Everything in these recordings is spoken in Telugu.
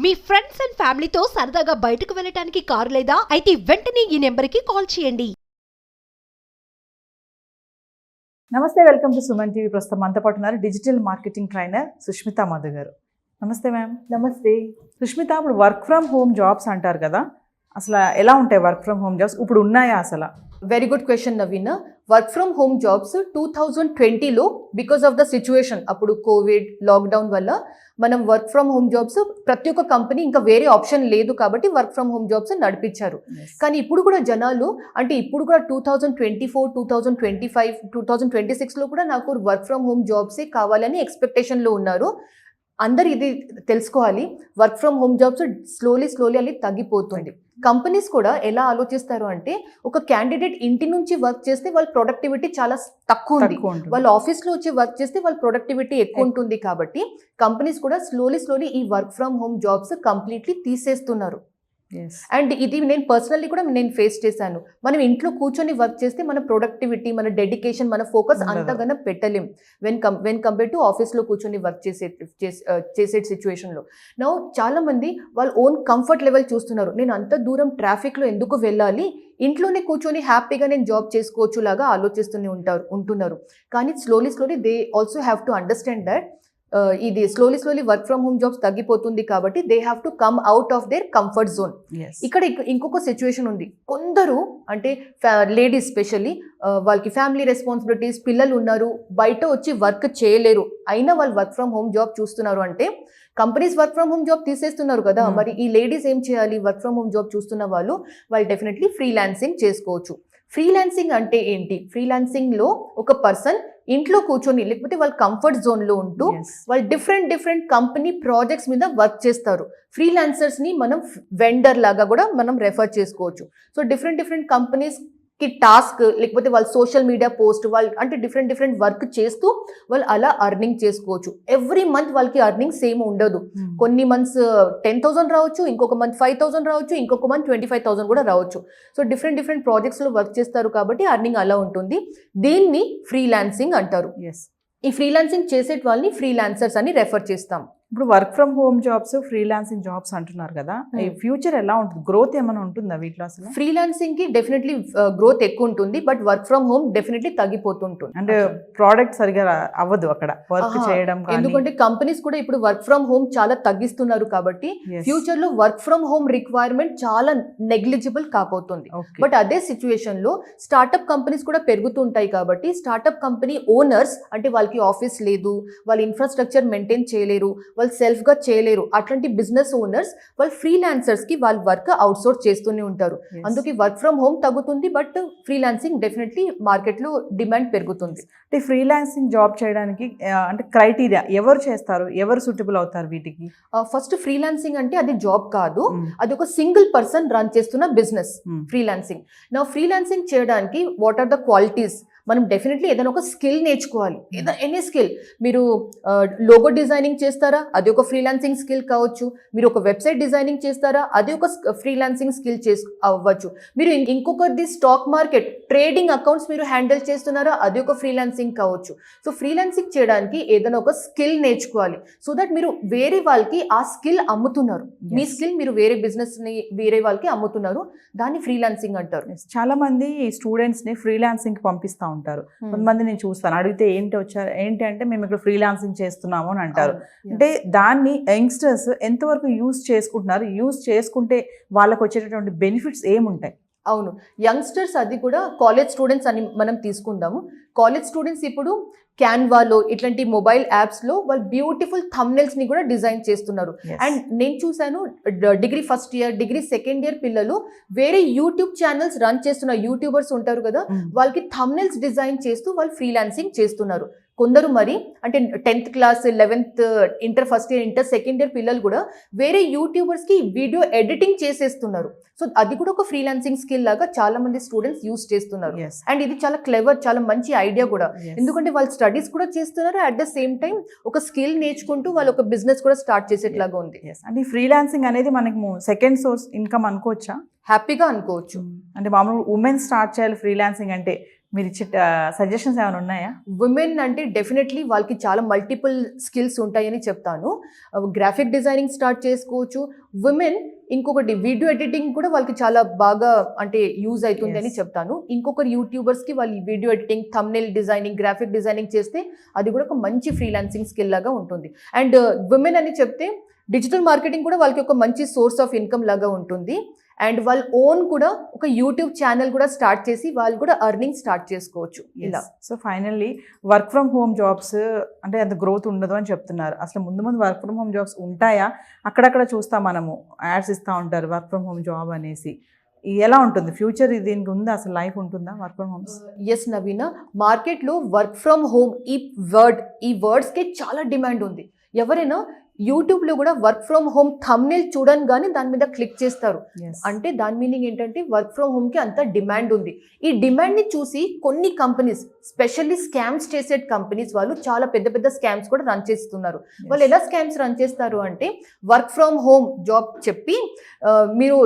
మీ ఫ్రెండ్స్ అండ్ ఫ్యామిలీతో సరదాగా బయటకు వెళ్ళటానికి కారు లేదా అయితే వెంటనే ఈ నెంబర్కి కాల్ చేయండి. నమస్తే, వెల్కమ్ టు సుమన్ టీవీ. ప్రస్తుతం మనతో పాటు ఉన్నారు digital marketing trainer Sushmita Madhu గారు. నమస్తే మ్యామ్. నమస్తే. సుష్మిత, ఇప్పుడు వర్క్ ఫ్రమ్ హోమ్ జాబ్స్ అంటారు కదా, అసలు ఎలా ఉంటాయి వర్క్ ఫ్రమ్ హోమ్ జాబ్స్? ఇప్పుడు ఉన్నాయా అసలు? Very good question Naveen. Work from home jobs 2020లో బికాస్ ఆఫ్ ద సిచ్యువేషన్, అప్పుడు కోవిడ్ లాక్డౌన్ వల్ల మనం వర్క్ ఫ్రమ్ హోమ్ జాబ్స్ ప్రతి ఒక్క కంపెనీ ఇంకా వేరే ఆప్షన్ లేదు కాబట్టి వర్క్ ఫ్రమ్ హోమ్ జాబ్స్ నడిపించారు. కానీ ఇప్పుడు కూడా జనాలు అంటే ఇప్పుడు కూడా 2024, 2025, 2026లో కూడా నాకు వర్క్ ఫ్రమ్ హోమ్ జాబ్సే కావాలని ఎక్స్పెక్టేషన్లో ఉన్నారు. అందరు ఇది తెలుసుకోవాలి, work from home jobs slowly అది తగ్గిపోతుంది. కంపెనీస్ కూడా ఎలా ఆలోచిస్తారు అంటే, ఒక క్యాండిడేట్ ఇంటి నుంచి వర్క్ చేస్తే వాళ్ళ ప్రొడక్టివిటీ చాలా తక్కువ ఉంది, వాళ్ళ ఆఫీస్లో వచ్చి వర్క్ చేస్తే వాళ్ళ ప్రొడక్టివిటీ ఎక్కువ ఉంటుంది. కాబట్టి కంపెనీస్ కూడా స్లోలీ ఈ work from home jobs completely తీసేస్తున్నారు. అండ్ ఇది నేను పర్సనల్లీ కూడా నేను ఫేస్ చేశాను. మనం ఇంట్లో కూర్చొని వర్క్ చేస్తే మన ప్రొడక్టివిటీ, మన డెడికేషన్, మన ఫోకస్ అంతగానో పెట్టలేం వెన్ కంపేర్ టు ఆఫీస్లో కూర్చొని వర్క్ చేసే సిచ్యువేషన్లో. నౌ చాలా మంది వాళ్ళ ఓన్ కంఫర్ట్ లెవెల్ చూస్తున్నారు. నేను అంత దూరం ట్రాఫిక్లో ఎందుకు వెళ్ళాలి, ఇంట్లోనే కూర్చొని హ్యాపీగా నేను జాబ్ చేసుకోవచ్చు లాగా ఆలోచిస్తూనే ఉంటున్నారు. కానీ slowly they also have to understand that ఇది slowly work from home jobs తగ్గిపోతుంది కాబట్టి they have to come out of their comfort zone. ఇక్కడ ఇంకొక సిచ్యువేషన్ ఉంది. కొందరు అంటే లేడీస్ స్పెషల్లీ వాళ్ళకి ఫ్యామిలీ రెస్పాన్సిబిలిటీస్, పిల్లలు ఉన్నారు, బయట వచ్చి వర్క్ చేయలేరు, అయినా వాళ్ళు వర్క్ ఫ్రమ్ హోమ్ జాబ్ చూస్తున్నారు. అంటే companies work from home job తీసేస్తున్నారు కదా, మరి ఈ లేడీస్ ఏం చేయాలి? వర్క్ ఫ్రమ్ హోమ్ జాబ్ చూస్తున్న వాళ్ళు డెఫినెట్లీ ఫ్రీలాన్సింగ్ చేసుకోవచ్చు. ఫ్రీలాన్సింగ్ అంటే ఏంటి? ఫ్రీలాన్సింగ్లో ఒక పర్సన్ ఇంట్లో కూర్చొని లేకపోతే వాళ్ళ కంఫర్ట్ జోన్లో ఉంటూ వాళ్ళు డిఫరెంట్ కంపెనీ ప్రాజెక్ట్స్ మీద వర్క్ చేస్తారు. ఫ్రీలాన్సర్స్ని మనం వెండర్ లాగా కూడా మనం రెఫర్ చేసుకోవచ్చు. సో డిఫరెంట్ కంపెనీస్కి టాస్క్ లేకపోతే వాళ్ళ సోషల్ మీడియా పోస్ట్ వాళ్ళు అంటే డిఫరెంట్ వర్క్ చేస్తూ వాళ్ళు అలా అర్నింగ్ చేసుకోవచ్చు. ఎవ్రీ మంత్ వాళ్ళకి అర్నింగ్ సేమ్ ఉండదు. కొన్ని మంత్స్ 10,000 రావచ్చు, ఇంకొక మంత్ 5,000 రావచ్చు, ఇంకొక మంత్ 25,000 కూడా రావచ్చు. సో డిఫరెంట్ ప్రాజెక్ట్స్లో వర్క్ చేస్తారు కాబట్టి అర్నింగ్ అలా ఉంటుంది. దీన్ని ఫ్రీలాన్సింగ్ అంటారు. ఈ ఫ్రీలాన్సింగ్ చేసే వాళ్ళని ఫ్రీలాన్సర్స్ అని రెఫర్ చేస్తాం. ఇప్పుడు work from home jobs, freelancing jobs అంటున్నారు కదా, ఈ ఫ్యూచర్ ఎలా ఉంటుంది? గ్రోత్ ఏమైనా ఉంటుందా వీటిలో అసలు? ఫ్రీలాన్సింగ్ కి డెఫినెట్లీ గ్రోత్ ఎక్కువ ఉంటుంది, but work from home definitely తగ్గిపోతుంటుంది. అంటే ప్రోడక్ట్ సరిగా అవ్వదు అక్కడ వర్క్ చేయడం. ఎందుకంటే కంపెనీస్ కూడా ఇప్పుడు వర్క్ ఫ్రమ్ హోమ్ చాలా తగ్గిస్తున్నారు కాబట్టి ఫ్యూచర్ లో వర్క్ ఫ్రమ్ హోమ్ రిక్వైర్మెంట్ చాలా నెగ్లిజిబుల్ కాబోతుంది. బట్ అదే సిచ్యువేషన్ లో స్టార్ట్అప్ కంపెనీస్ కూడా పెరుగుతుంటాయి కాబట్టి స్టార్ట్అప్ కంపెనీ ఓనర్స్ అంటే వాళ్ళకి ఆఫీస్ లేదు, వాళ్ళ ఇన్ఫ్రాస్ట్రక్చర్ మెయింటైన్ చేయలేరు, వాళ్ళు సెల్ఫ్గా చేయలేరు, అట్లాంటి బిజినెస్ ఓనర్స్ వాళ్ళు ఫ్రీలాన్సర్స్కి వాళ్ళ వర్క్ అవుట్సోర్స్ చేస్తూనే ఉంటారు. అందుకే వర్క్ ఫ్రమ్ హోమ్ తగ్గుతుంది, బట్ ఫ్రీలాన్సింగ్ డెఫినెట్లీ మార్కెట్లో డిమాండ్ పెరుగుతుంది. అంటే ఫ్రీలాన్సింగ్ జాబ్ చేయడానికి అంటే క్రైటీరియా ఎవరు చేస్తారు, ఎవరు సూటబుల్ అవుతారు వీటికి? ఫస్ట్ ఫ్రీలాన్సింగ్ అంటే అది జాబ్ కాదు, అది ఒక సింగిల్ పర్సన్ రన్ చేస్తున్న బిజినెస్ ఫ్రీలాన్సింగ్. నా ఫ్రీలాన్సింగ్ చేయడానికి వాట్ ఆర్ ద క్వాలిటీస్? మనం డెఫినెట్లీ ఏదైనా ఒక స్కిల్ నేర్చుకోవాలి. Any skill. మీరు లోగో డిజైనింగ్ చేస్తారా, అది ఒక ఫ్రీలాన్సింగ్ స్కిల్ కావచ్చు. మీరు ఒక వెబ్సైట్ డిజైనింగ్ చేస్తారా, అది ఒక ఫ్రీలాన్సింగ్ స్కిల్ అవ్వచ్చు. మీరు ఇంకొకటి స్టాక్ మార్కెట్ ట్రేడింగ్ అకౌంట్స్ మీరు హ్యాండిల్ చేస్తున్నారా, అది ఒక ఫ్రీలాన్సింగ్ కావచ్చు. సో ఫ్రీలాన్సింగ్ చేయడానికి ఏదైనా ఒక స్కిల్ నేర్చుకోవాలి, సో దట్ మీరు వేరే వాళ్ళకి ఆ స్కిల్ అమ్ముతున్నారు. మీ స్కిల్ మీరు వేరే బిజినెస్ని వేరే వాళ్ళకి అమ్ముతున్నారు, దాన్ని ఫ్రీలాన్సింగ్ అంటారు. చాలా మంది స్టూడెంట్స్ని ఫ్రీలాన్సింగ్కి పంపిస్తూ ఉంటారు. కొంతమంది నేను చూస్తాను, అడిగితే ఏంటి అంటే మేము ఇక్కడ ఫ్రీలాన్సింగ్ చేస్తున్నాము అని అంటారు. అంటే దాన్ని యంగ్స్టర్స్ ఎంతవరకు యూజ్ చేసుకుంటున్నారు, యూజ్ చేసుకుంటే వాళ్ళకు వచ్చేటటువంటి బెనిఫిట్స్ ఏముంటాయి? అవును, యంగ్స్టర్స్ అది కూడా కాలేజ్ స్టూడెంట్స్ అని మనం తీసుకుందాము. కాలేజ్ స్టూడెంట్స్ ఇప్పుడు క్యాన్వాలో ఇట్లాంటి మొబైల్ యాప్స్లో వాళ్ళు బ్యూటిఫుల్ థంబ్నెయిల్స్ని కూడా డిజైన్ చేస్తున్నారు. అండ్ నేను చూశాను degree first year, degree second year పిల్లలు వేరే యూట్యూబ్ ఛానల్స్ రన్ చేస్తున్న యూట్యూబర్స్ ఉంటారు కదా, వాళ్ళకి థంబ్నెయిల్స్ డిజైన్ చేస్తూ వాళ్ళు ఫ్రీలాన్సింగ్ చేస్తున్నారు. కొందరు మరి అంటే 10th class, 11th, inter first year, inter second year పిల్లలు కూడా వేరే యూట్యూబర్స్కి వీడియో ఎడిటింగ్ చేసేస్తున్నారు. సో అది కూడా ఒక ఫ్రీలాన్సింగ్ స్కిల్ లాగా చాలా మంది స్టూడెంట్స్ యూజ్ చేస్తున్నారు. అండ్ ఇది చాలా క్లెవర్, చాలా మంచి ఐడియా కూడా. ఎందుకంటే వాళ్ళు స్టడీస్ కూడా చేస్తున్నారు, అట్ ద సేమ్ టైం ఒక స్కిల్ నేర్చుకుంటూ వాళ్ళు ఒక బిజినెస్ కూడా స్టార్ట్ చేసేట్లాగా ఉంది. అంటే ఫ్రీలాన్సింగ్ అనేది మనకి సెకండ్ సోర్స్ ఇన్కమ్ అనుకోవచ్చా? హ్యాపీగా అనుకోవచ్చు. అంటే మామూలు ఉమెన్ స్టార్ట్ చేయాలి ఫ్రీలాన్సింగ్ అంటే మీరు ఇచ్చే సజెషన్స్ ఏమైనా ఉన్నాయా? ఉమెన్ అంటే డెఫినెట్లీ వాళ్ళకి చాలా మల్టిపుల్ స్కిల్స్ ఉంటాయని చెప్తాను. గ్రాఫిక్ డిజైనింగ్ స్టార్ట్ చేసుకోవచ్చు. ఉమెన్ ఇంకొకటి వీడియో ఎడిటింగ్ కూడా వాళ్ళకి చాలా బాగా అంటే యూజ్ అవుతుంది అని Yes. చెప్తాను. ఇంకొకరు యూట్యూబర్స్కి వాళ్ళు video editing, thumbnail designing, graphic designing చేస్తే అది కూడా ఒక మంచి ఫ్రీలాన్సింగ్ స్కిల్ లాగా ఉంటుంది. అండ్ ఉమెన్ అని చెప్తే డిజిటల్ మార్కెటింగ్ కూడా వాళ్ళకి ఒక మంచి సోర్స్ ఆఫ్ ఇన్కమ్ లాగా ఉంటుంది. అండ్ వాళ్ళ ఓన్ కూడా ఒక యూట్యూబ్ ఛానల్ కూడా స్టార్ట్ చేసి వాళ్ళు కూడా ఎర్నింగ్ స్టార్ట్ చేసుకోవచ్చు ఇలా. So finally work from home jobs అంటే అంత గ్రోత్ ఉండదు అని చెప్తున్నారు. అసలు ముందు వర్క్ ఫ్రమ్ హోమ్ జాబ్స్ ఉంటాయా? అక్కడక్కడ చూస్తాం, మనము యాడ్స్ ఇస్తూ ఉంటారు వర్క్ ఫ్రమ్ హోమ్ జాబ్ అనేసి. ఎలా ఉంటుంది ఫ్యూచర్? దీనికి ఉందా అసలు? లైఫ్ ఉంటుందా వర్క్ ఫ్రమ్ హోమ్స్? ఎస్ నవీన, మార్కెట్లో వర్క్ ఫ్రమ్ హోమ్ ఈ వర్డ్స్కి చాలా డిమాండ్ ఉంది. ఎవరైనా యూట్యూబ్లో కూడా వర్క్ ఫ్రమ్ హోమ్ థంబ్నెయిల్ చూడంగానే దాని మీద క్లిక్ చేస్తారు. అంటే దాని మీనింగ్ ఏంటంటే వర్క్ ఫ్రమ్ హోమ్కి అంత డిమాండ్ ఉంది. ఈ డిమాండ్ని చూసి కొన్ని కంపెనీస్, స్పెషల్లీ స్కామ్స్ చేసే కంపెనీస్ వాళ్ళు చాలా పెద్ద పెద్ద స్కామ్స్ కూడా రన్ చేస్తున్నారు. వాళ్ళు ఎలా స్కామ్స్ రన్ చేస్తారు అంటే వర్క్ ఫ్రమ్ హోమ్ జాబ్ చెప్పి మీరు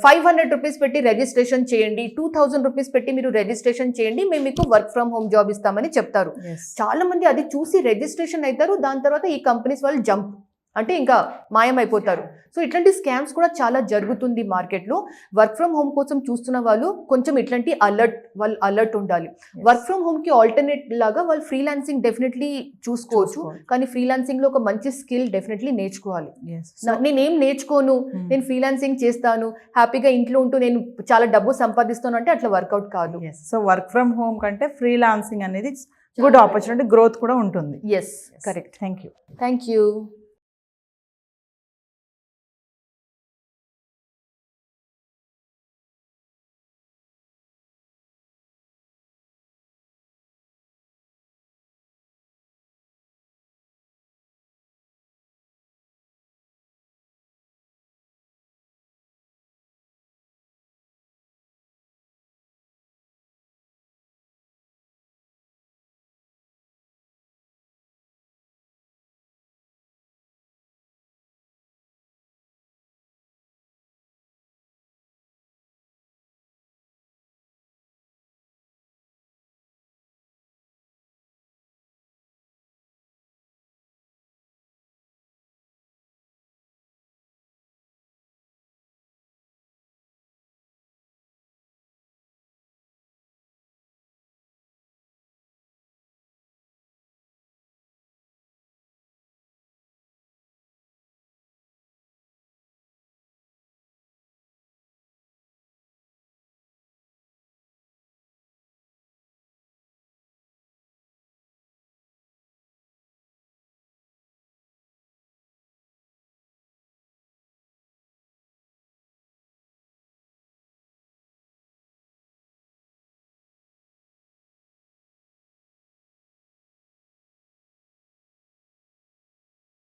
500 రూపీస్ పెట్టి రిజిస్ట్రేషన్ చేయండి, 2000 రూపీస్ పెట్టి మీరు రిజిస్ట్రేషన్ చేయండి, మేము మీకు వర్క్ ఫ్రమ్ హోమ్ జాబ్ ఇస్తామని చెప్తారు. చాలా మంది అది చూసి రిజిస్ట్రేషన్ అవుతారు. దాని తర్వాత ఈ కంపెనీస్ వాళ్ళు జంప్ అంటే ఇంకా మాయమైపోతారు. సో ఇట్లాంటి స్కామ్స్ కూడా చాలా జరుగుతుంది మార్కెట్లో. వర్క్ ఫ్రమ్ హోమ్ కోసం చూస్తున్న వాళ్ళు కొంచెం ఇట్లాంటి అలర్ట్ ఉండాలి. వర్క్ ఫ్రమ్ హోమ్కి ఆల్టర్నేట్ లాగా వాళ్ళు ఫ్రీలాన్సింగ్ డెఫినెట్లీ చూసుకోవచ్చు. కానీ ఫ్రీలాన్సింగ్లో ఒక మంచి స్కిల్ డెఫినెట్లీ నేర్చుకోవాలి. నేనేం నేర్చుకోను, నేను ఫ్రీలాన్సింగ్ చేస్తాను, హ్యాపీగా ఇంట్లో ఉంటూ నేను చాలా డబ్బు సంపాదిస్తాను అంటే అట్లా వర్కౌట్ కాదు. సో వర్క్ ఫ్రమ్ హోమ్ కంటే ఫ్రీలాన్సింగ్ అనేది గుడ్ ఆపర్చునిటీ, గ్రోత్ కూడా ఉంటుంది. Yes, correct. Thank you. Thank you.